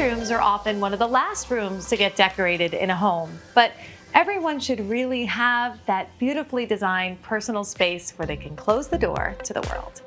Bedrooms are often one of the last rooms to get decorated in a home, but everyone should really have that beautifully designed personal space where they can close the door to the world.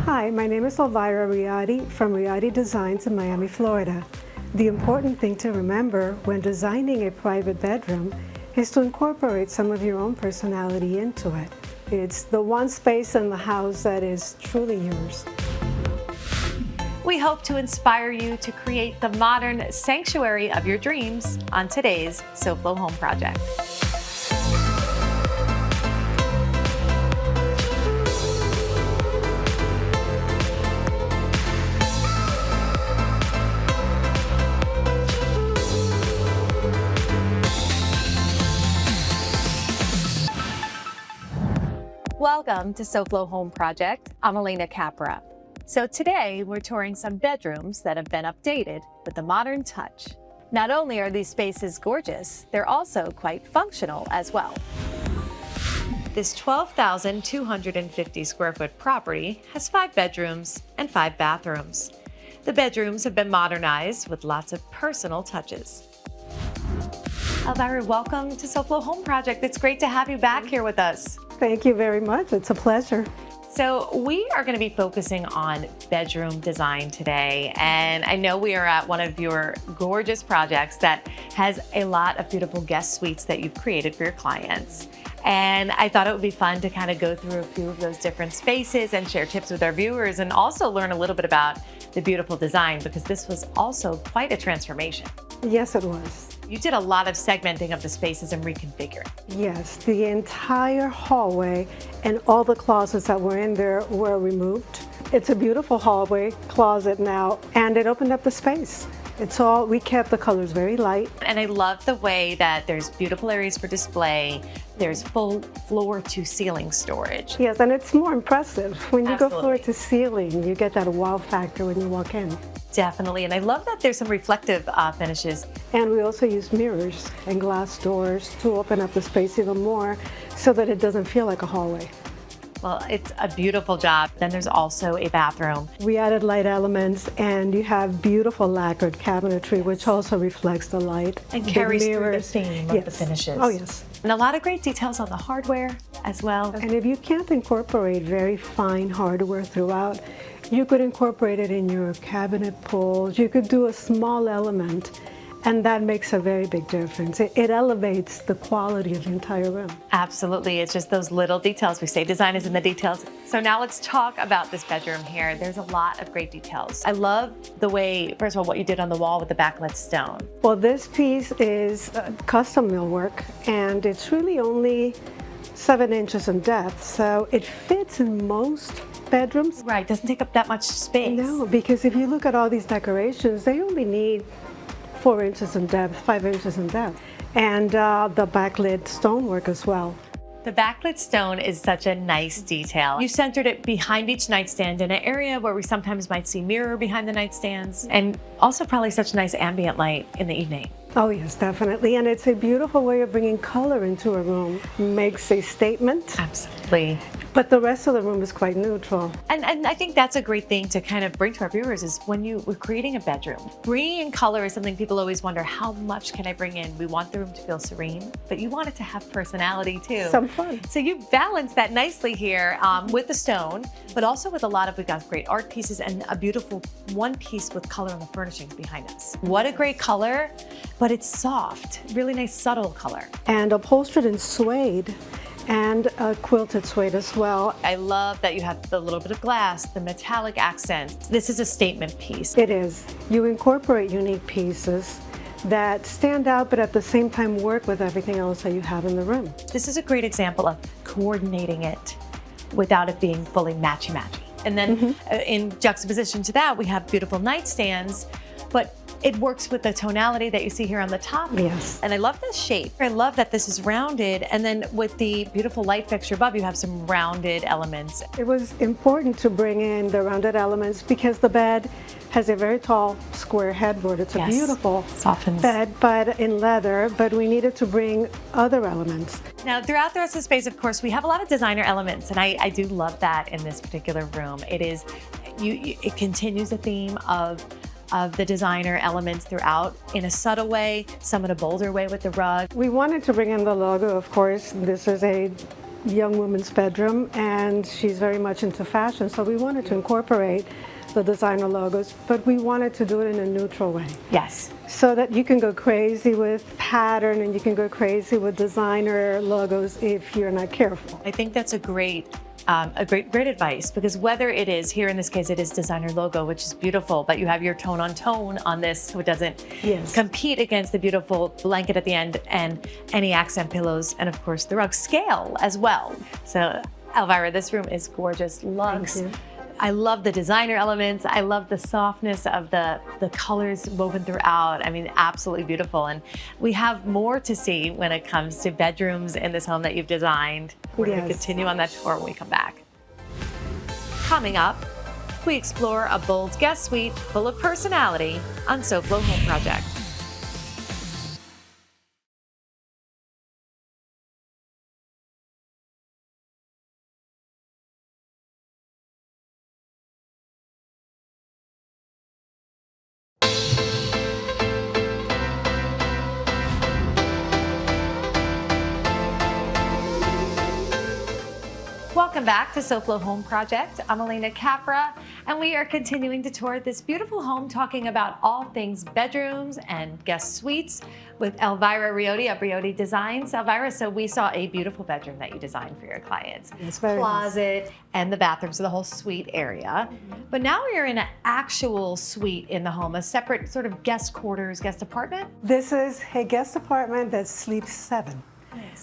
Hi, my name is Elvira Riotti from Riotti Designs in Miami, Florida. The important thing to remember when designing a private bedroom is to incorporate some of your own personality into it. It's the one space in the house that is truly yours. We hope to inspire you to create the modern sanctuary of your dreams on today's SoFlo Home Project. Welcome to SoFlo Home Project. I'm Alena Capra. So today we're touring some bedrooms that have been updated with a modern touch. Not only are these spaces gorgeous, they're also quite functional as well. This 12,250 square foot property has 5 bedrooms and 5 bathrooms. The bedrooms have been modernized with lots of personal touches. Elvira, welcome to SoFlo Home Project. It's great to have you back here with us. Thank you very much. It's a pleasure. So we are going to be focusing on bedroom design today, and I know we are at one of your gorgeous projects that has a lot of beautiful guest suites that you've created for your clients. And I thought it would be fun to kind of go through a few of those different spaces and share tips with our viewers and also learn a little bit about the beautiful design, because this was also quite a transformation. Yes, it was. You did a lot of segmenting of the spaces and reconfiguring. Yes, the entire hallway and all the closets that were in there were removed. It's a beautiful hallway closet now, and it opened up the space. We kept the colors very light. And I love the way that there's beautiful areas for display. There's full floor to ceiling storage. Yes, and it's more impressive. When you go Absolutely. floor to ceiling, you get that wow factor when you walk in. Definitely, and I love that there's some reflective finishes. And we also use mirrors and glass doors to open up the space even more so that it doesn't feel like a hallway. Well, it's a beautiful job. Then there's also a bathroom. We added light elements, and you have beautiful lacquered cabinetry, which also reflects the light. And The carries through the mirrors. theme of the finishes. Oh, yes. And a lot of great details on the hardware as well. And if you can't incorporate very fine hardware throughout, you could incorporate it in your cabinet pulls. You could do a small element, and that makes a very big difference. It elevates the quality of the entire room. Absolutely, it's just those little details. We say design is in the details. So now let's talk about this bedroom here. There's a lot of great details. I love the way, first of all, what you did on the wall with the backlit stone. Well, this piece is custom millwork, and it's really only 7 inches in depth, so it fits in most bedrooms. Right, doesn't take up that much space. No, because if you look at all these decorations, they only need 4 inches in depth, 5 inches in depth, and the backlit stonework as well. The backlit stone is such a nice detail. You centered it behind each nightstand in an area where we sometimes might see mirror behind the nightstands, and also probably such nice ambient light in the evening. Oh yes, definitely, and it's a beautiful way of bringing color into a room. Makes a statement. Absolutely. But the rest of the room is quite neutral. And I think that's a great thing to kind of bring to our viewers is when we're creating a bedroom. Bringing in color is something people always wonder, how much can I bring in? We want the room to feel serene, but you want it to have personality too. Some fun. So you balance that nicely here with the stone, but also with we've got great art pieces and a beautiful one piece with color on the furnishings behind us. What a great color, but it's soft, really nice subtle color. And upholstered in suede, and quilted suede as well. I love that you have the little bit of glass, the metallic accents. This is a statement piece. It is. You incorporate unique pieces that stand out, but at the same time work with everything else that you have in the room. This is a great example of coordinating it without it being fully matchy-matchy. And then in juxtaposition to that, we have beautiful nightstands, but it works with the tonality that you see here on the top. Yes. And I love this shape. I love that this is rounded, and then with the beautiful light fixture above, you have some rounded elements. It was important to bring in the rounded elements because the bed has a very tall square headboard. It's a beautiful softens bed, but in leather, but we needed to bring other elements. Now, throughout the rest of the space, of course, we have a lot of designer elements, and I do love that in this particular room. It continues the theme of of the designer elements throughout in a subtle way, some in a bolder way with the rug. We wanted to bring in the logo, of course. This is a young woman's bedroom, and she's very much into fashion, so we wanted to incorporate the designer logos, but we wanted to do it in a neutral way. Yes. So that you can go crazy with pattern and you can go crazy with designer logos if you're not careful. I think that's a great advice, because whether it is, here in this case, it is designer logo, which is beautiful, but you have your tone on tone on this, so it doesn't compete against the beautiful blanket at the end and any accent pillows, and of course the rug scale as well. So Elvira, this room is gorgeous. Luxe. Thank you. I love the designer elements. I love the softness of the colors woven throughout. I mean, absolutely beautiful. And we have more to see when it comes to bedrooms in this home that you've designed. We're going to continue on that tour when we come back. Coming up, we explore a bold guest suite full of personality on SoFlo Home Project. Welcome back to SoFlo Home Project. I'm Alena Capra, and we are continuing to tour this beautiful home, talking about all things bedrooms and guest suites with Elvira Riotti of Riotti Designs. Elvira, so we saw a beautiful bedroom that you designed for your clients. It's very Closet nice. And the bathroom, so the whole suite area. But now we are in an actual suite in the home, a separate sort of guest quarters, guest apartment. This is a guest apartment that sleeps 7.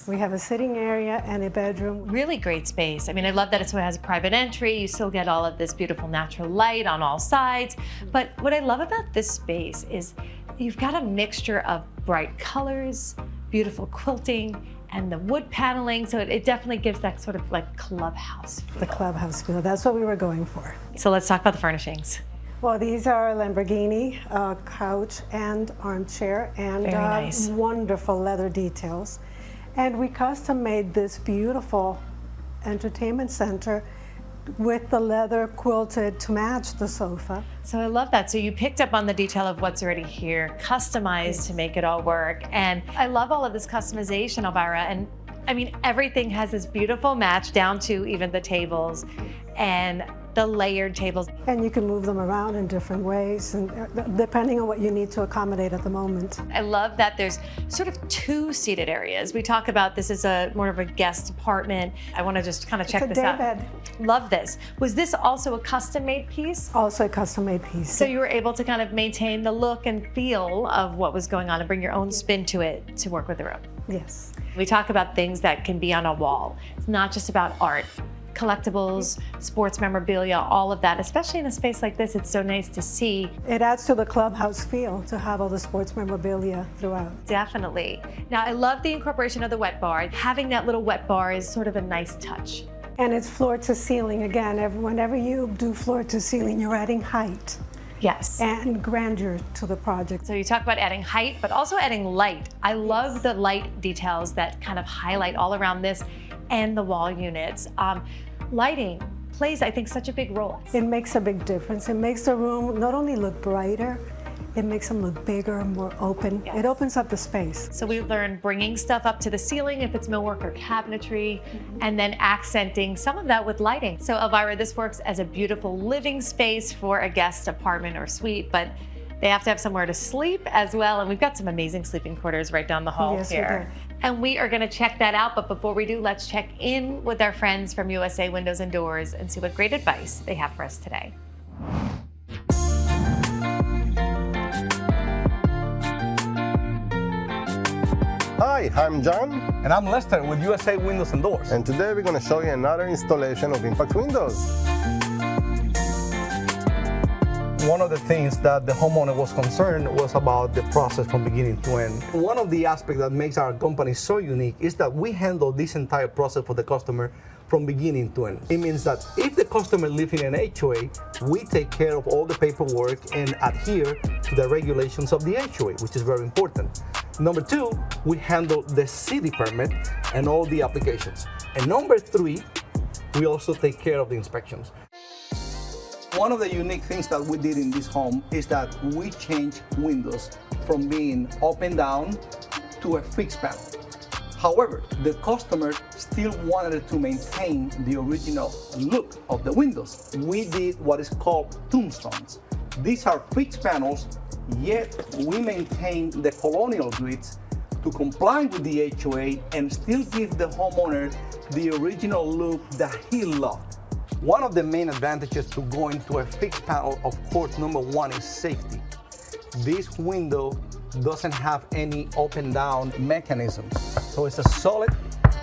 We have a sitting area and a bedroom. Really great space. I mean, I love that it has a private entry. You still get all of this beautiful natural light on all sides. But what I love about this space is you've got a mixture of bright colors, beautiful quilting, and the wood paneling. So it definitely gives that sort of like clubhouse feel. The clubhouse feel. That's what we were going for. So let's talk about the furnishings. Well, these are a Lamborghini couch and armchair, and Very nice. Wonderful leather details. And we custom made this beautiful entertainment center with the leather quilted to match the sofa. So I love that. So you picked up on the detail of what's already here, customized to make it all work. And I love all of this customization, Elvira. And I mean, everything has this beautiful match down to even the tables and the layered tables. And you can move them around in different ways, and depending on what you need to accommodate at the moment. I love that there's sort of 2 seated areas. We talk about this is more of a guest apartment. I want to just kind of check this out. It's a day bed. Love this. Was this also a custom-made piece? Also a custom-made piece. So you were able to kind of maintain the look and feel of what was going on and bring your own spin to it to work with the room. Yes. We talk about things that can be on a wall. It's not just about art. Collectibles, sports memorabilia, all of that, especially in a space like this, it's so nice to see. It adds to the clubhouse feel to have all the sports memorabilia throughout. Definitely. Now, I love the incorporation of the wet bar. Having that little wet bar is sort of a nice touch. And it's floor to ceiling. Again, whenever you do floor to ceiling, you're adding height. Yes. And grandeur to the project. So you talk about adding height, but also adding light. I love the light details that kind of highlight all around this and the wall units. Lighting plays, I think, such a big role. It makes a big difference. It makes the room not only look brighter, it makes them look bigger, more open. Yes. It opens up the space. So we learned bringing stuff up to the ceiling if it's millwork or cabinetry, and then accenting some of that with lighting. So Elvira, this works as a beautiful living space for a guest apartment or suite, but they have to have somewhere to sleep as well. And we've got some amazing sleeping quarters right down the hall here. And we are gonna check that out. But before we do, let's check in with our friends from USA Windows and Doors and see what great advice they have for us today. Hi, I'm John. And I'm Lester with USA Windows and Doors. And today we're going to show you another installation of Impact Windows. One of the things that the homeowner was concerned was about the process from beginning to end. One of the aspects that makes our company so unique is that we handle this entire process for the customer from beginning to end. It means that if the customer lives in an HOA, we take care of all the paperwork and adhere to the regulations of the HOA, which is very important. Number 2, we handle the city permit and all the applications. And number 3, we also take care of the inspections. One of the unique things that we did in this home is that we changed windows from being up and down to a fixed panel. However, the customer still wanted to maintain the original look of the windows. We did what is called tombstones. These are fixed panels, yet we maintain the colonial grids to comply with the HOA and still give the homeowner the original look that he loved. One of the main advantages to going to a fixed panel, of course, number one is safety. This window doesn't have any up and down mechanism. So it's a solid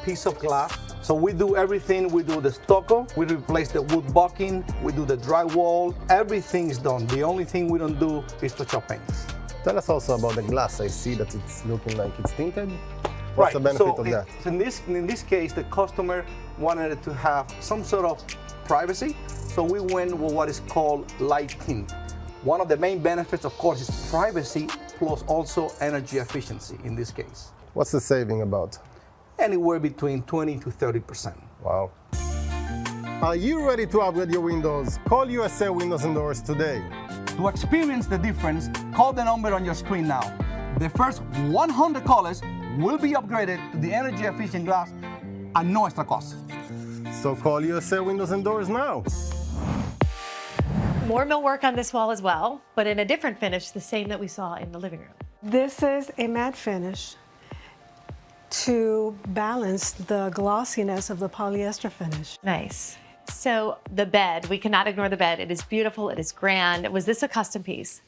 piece of glass. So we do everything. We do the stucco, we replace the wood bucking, we do the drywall, everything is done. The only thing we don't do is touch up paints. Tell us also about the glass. I see that it's looking like it's tinted. What's the benefit of that? In this case, the customer wanted to have some sort of privacy, so we went with what is called light tint. One of the main benefits, of course, is privacy, plus also energy efficiency in this case. What's the saving about? Anywhere between 20 to 30%. Wow. Are you ready to upgrade your windows? Call USA Windows and Doors today. To experience the difference, call the number on your screen now. The first 100 callers will be upgraded to the energy efficient glass at no extra cost. So call USA Windows and Doors now. More millwork on this wall as well, but in a different finish, the same that we saw in the living room. This is a matte finish to balance the glossiness of the polyester finish. Nice. So the bed, we cannot ignore the bed. It is beautiful, it is grand. Was this a custom piece?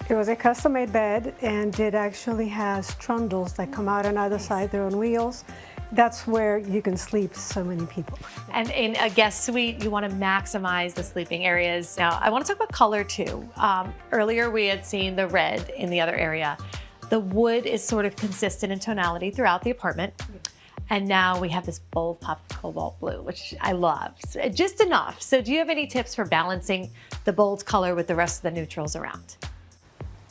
It was a custom-made bed, and it actually has trundles that come out on either side. They're on wheels. That's where you can sleep so many people. And in a guest suite, you want to maximize the sleeping areas. Now, I want to talk about color too. Earlier, we had seen the red in the other area. The wood is sort of consistent in tonality throughout the apartment. And now we have this bold pop of cobalt blue, which I love. So, just enough. So do you have any tips for balancing the bold color with the rest of the neutrals around?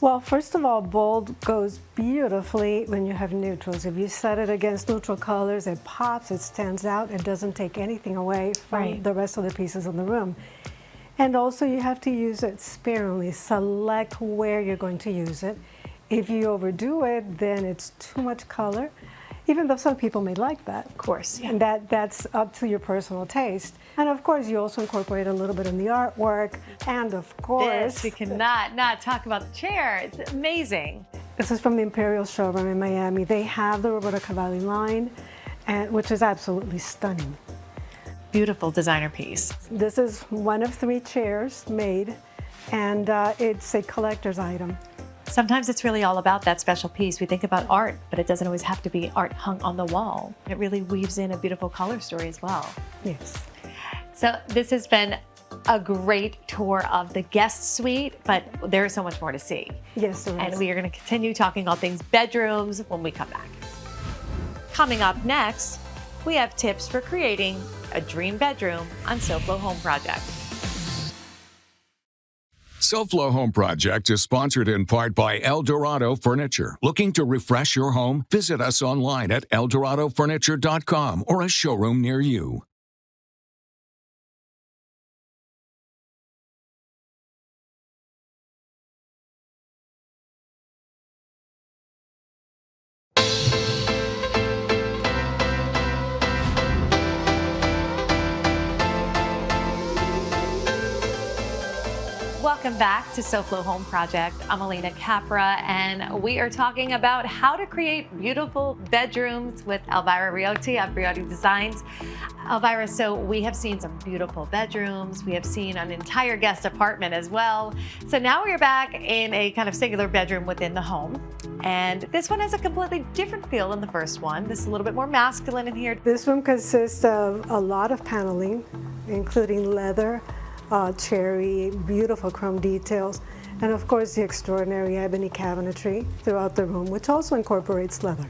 Well, first of all, bold goes beautifully when you have neutrals. If you set it against neutral colors, it pops, it stands out, it doesn't take anything away from the rest of the pieces in the room. And also you have to use it sparingly. Select where you're going to use it. If you overdo it, then it's too much color, even though some people may like that. Of course, yeah. And that's up to your personal taste. And of course, you also incorporate a little bit in the artwork. And of course, we cannot not talk about the chair. It's amazing. This is from the Imperial showroom in Miami. They have the Roberto Cavalli line, which is absolutely stunning. Beautiful designer piece. This is one of 3 chairs made, and it's a collector's item. Sometimes it's really all about that special piece. We think about art, but it doesn't always have to be art hung on the wall. It really weaves in a beautiful color story as well. Yes. So this has been a great tour of the guest suite, but there is so much more to see. Yes, there is. And we are going to continue talking all things bedrooms when we come back. Coming up next, we have tips for creating a dream bedroom on SoFlo Home Project. SoFlo Home Project is sponsored in part by El Dorado Furniture. Looking to refresh your home? Visit us online at eldorado.furniture.com or a showroom near you. Welcome back to SoFlo Home Project. I'm Alena Capra, and we are talking about how to create beautiful bedrooms with Elvira Riotti of Riotti Designs. Elvira, so we have seen some beautiful bedrooms. We have seen an entire guest apartment as well. So now we're back in a kind of singular bedroom within the home. And this one has a completely different feel than the first one. This is a little bit more masculine in here. This room consists of a lot of paneling, including leather, cherry, beautiful chrome details, and of course the extraordinary ebony cabinetry throughout the room, which also incorporates leather.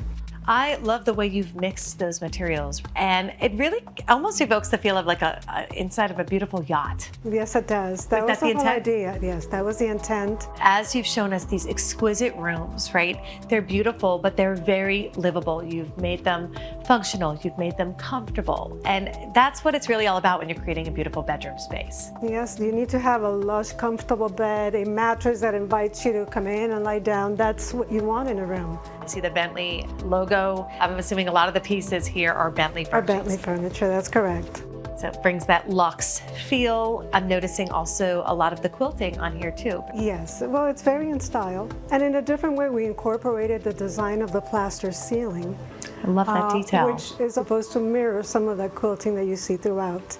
I love the way you've mixed those materials, and it really almost evokes the feel of like a inside of a beautiful yacht. Yes, it does. That was the the whole intent? idea. Yes, that was the intent. As you've shown us these exquisite rooms, right? They're beautiful, but they're very livable. You've made them functional, you've made them comfortable, and that's what it's really all about when you're creating a beautiful bedroom space. Yes, you need to have a lush, comfortable bed, a mattress that invites you to come in and lie down. That's what you want in a room. I see the Bentley logo. I'm assuming a lot of the pieces here are Bentley Our furnishings. Bentley furniture, that's correct. So it brings that luxe feel. I'm noticing also a lot of the quilting on here too. Yes, well, it's very in style. And in a different way, we incorporated the design of the plaster ceiling. I love that detail. Which is supposed to mirror some of that quilting that you see throughout.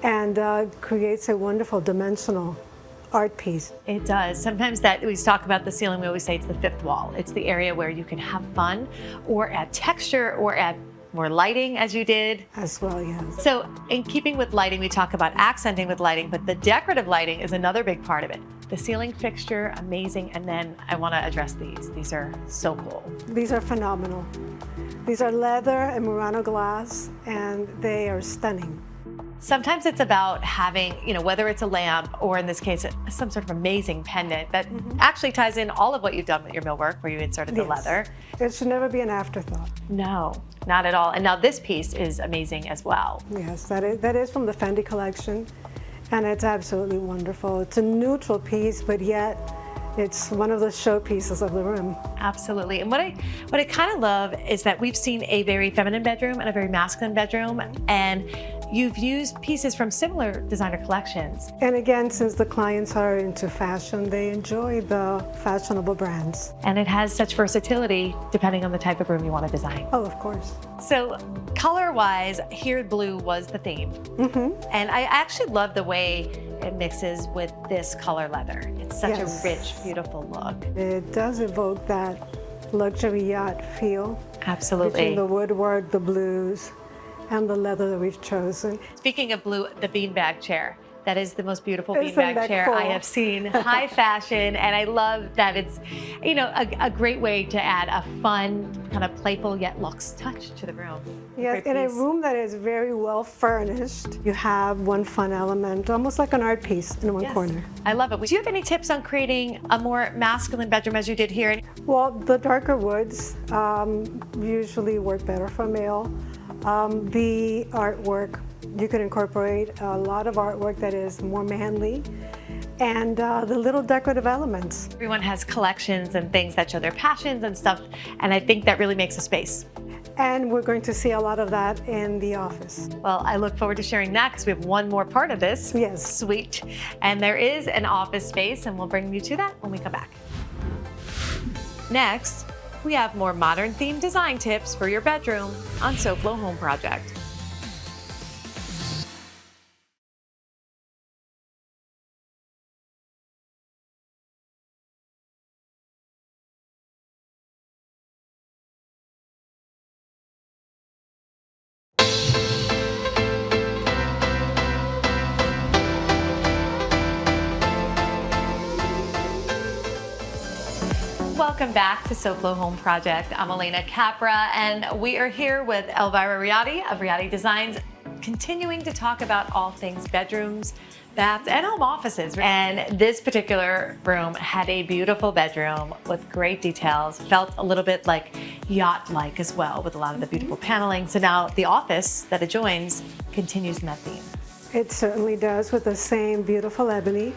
And creates a wonderful dimensional art piece. It does. Sometimes that we talk about the ceiling, we always say it's the fifth wall. It's the area where you can have fun or add texture or add more lighting as you did. As well, yes. So in keeping with lighting, we talk about accenting with lighting, but the decorative lighting is another big part of it. The ceiling fixture, amazing. And then I want to address these. These are so cool. These are phenomenal. These are leather and Murano glass, and they are stunning. Sometimes it's about having, whether it's a lamp or in this case, some sort of amazing pendant that actually ties in all of what you've done with your millwork where you inserted the leather. It should never be an afterthought. No, not at all. And now this piece is amazing as well. Yes, that is from the Fendi collection, and it's absolutely wonderful. It's a neutral piece, but yet it's one of the showpieces of the room. Absolutely. And what I kind of love is that we've seen a very feminine bedroom and a very masculine bedroom, and you've used pieces from similar designer collections. And again, since the clients are into fashion, they enjoy the fashionable brands. And it has such versatility depending on the type of room you want to design. Oh, of course. So color-wise, here blue was the theme. And I actually love the way it mixes with this color leather. It's such a rich, beautiful look. It does evoke that luxury yacht feel. Absolutely. Between the woodwork, the blues, and the leather that we've chosen. Speaking of blue, the beanbag chair. That is the most beautiful Isn't beanbag that chair cool? I have seen. High fashion, and I love that it's, a great way to add a fun, kind of playful yet luxe touch to the room. Yes, Great in a piece. room that is very well furnished, you have one fun element, almost like an art piece in one Yes. corner. I love it. Do you have any tips on creating a more masculine bedroom as you did here? Well, the darker woods usually work better for male. The artwork, you can incorporate a lot of artwork that is more manly, and the little decorative elements. Everyone has collections and things that show their passions and stuff, and I think that really makes a space. And we're going to see a lot of that in the office. Well, I look forward to sharing that because we have one more part of this Yes. suite, and there is an office space, and we'll bring you to that when we come back. Next, we have more modern themed design tips for your bedroom on SoFlo Home Project. Welcome back to SoFlo Home Project. I'm Alena Capra, and we are here with Elvira Riotti of Riotti Designs, continuing to talk about all things bedrooms, baths, and home offices. And this particular room had a beautiful bedroom with great details, felt a little bit like yacht-like as well, with a lot of the beautiful paneling. So now the office that adjoins continues in that theme. It certainly does, with the same beautiful ebony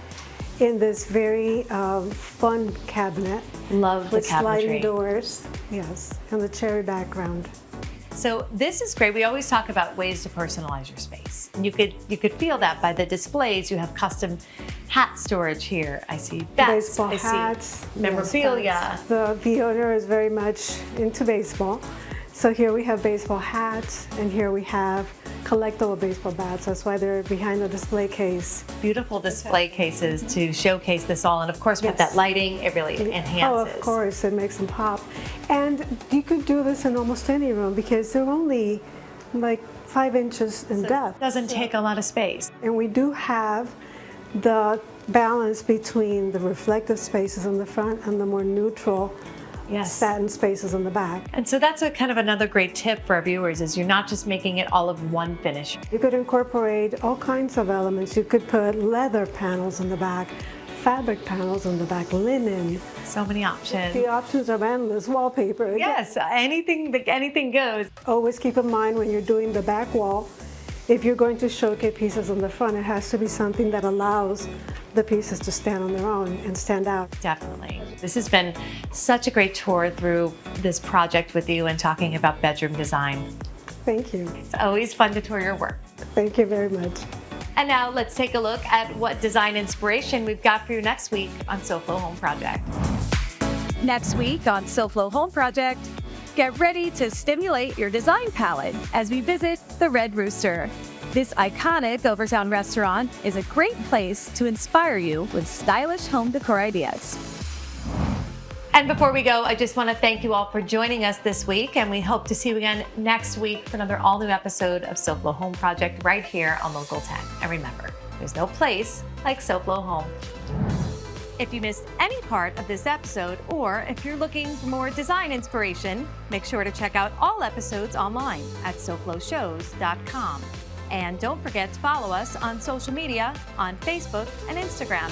in this very fun cabinet. Love the with sliding cabinetry. doors, yes, and the cherry background. So this is great. We always talk about ways to personalize your space. And you could feel that by the displays. You have custom hat storage here. I see bats, Baseball I hats, see memorabilia. yes, the owner is very much into baseball. So here we have baseball hats, and here we have collectible baseball bats. That's why they're behind the display case. Beautiful display cases to showcase this all. And of course, with Yes. that lighting, it really enhances. Oh, of course, it makes them pop. And you could do this in almost any room because they're only like 5 inches in depth. It doesn't take a lot of space. And we do have the balance between the reflective spaces in the front and the more neutral Yes. satin spaces on the back. And so that's a kind of another great tip for our viewers is you're not just making it all of one finish. You could incorporate all kinds of elements. You could put leather panels on the back, fabric panels on the back, linen. So many options. The options are endless. Wallpaper. Yes, anything goes. Always keep in mind when you're doing the back wall, if you're going to showcase pieces on the front, it has to be something that allows the pieces to stand on their own and stand out. Definitely. This has been such a great tour through this project with you and talking about bedroom design. Thank you. It's always fun to tour your work. Thank you very much. And now let's take a look at what design inspiration we've got for you next week on SoFlo Home Project. Next week on SoFlo Home Project, get ready to stimulate your design palette as we visit the Red Rooster. This iconic Overtown restaurant is a great place to inspire you with stylish home decor ideas. And before we go, I just want to thank you all for joining us this week, and we hope to see you again next week for another all-new episode of SoFlo Home Project right here on Local 10. And remember, there's no place like SoFlo Home. If you missed any part of this episode, or if you're looking for more design inspiration, make sure to check out all episodes online at SoFloShows.com. And don't forget to follow us on social media on Facebook and Instagram.